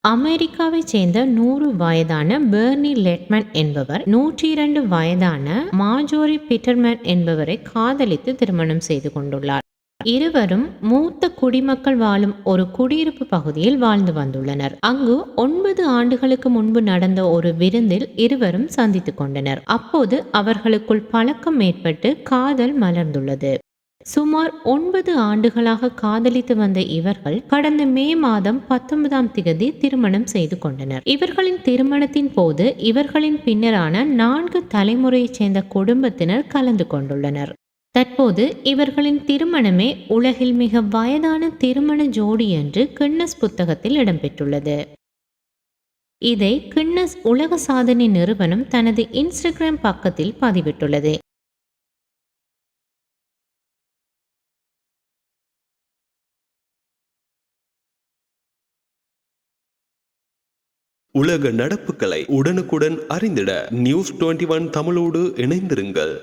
அமெரிக்காவைச் சேர்ந்த 100 வயதான பெர்னி லெட்மன் என்பவர் 102 வயதான மாஜோரி பிட்டர்மேன் என்பவரை காதலித்து திருமணம் செய்து கொண்டுள்ளார். இருவரும் மூத்த குடிமக்கள் வாழும் ஒரு குடியிருப்பு பகுதியில் வாழ்ந்து வந்துள்ளனர். அங்கு 9 ஆண்டுகளுக்கு முன்பு நடந்த ஒரு விருந்தில் இருவரும் சந்தித்துக் கொண்டனர். அப்போது அவர்களுக்குள் பழக்கம் ஏற்பட்டு காதல் மலர்ந்துள்ளது. சுமார் 9 ஆண்டுகளாக காதலித்து வந்த இவர்கள் கடந்த மே மாதம் 19ஆம் திகதி திருமணம் செய்து கொண்டனர். இவர்களின் திருமணத்தின் போது இவர்களின் பின்னரான 4 தலைமுறையைச் சேர்ந்த குடும்பத்தினர் கலந்து கொண்டுள்ளனர். தற்போது இவர்களின் திருமணமே உலகில் மிக வயதான திருமண ஜோடி என்று கின்னஸ் புத்தகத்தில் இடம்பெற்றுள்ளது. இதை கின்னஸ் உலக சாதனை நிறுவனம் தனது இன்ஸ்டாகிராம் பக்கத்தில் பதிவிட்டுள்ளது. உலக நடப்புகளை உடனுக்குடன் அறிந்திட News 21 தமிழோடு இணைந்திருங்கள்.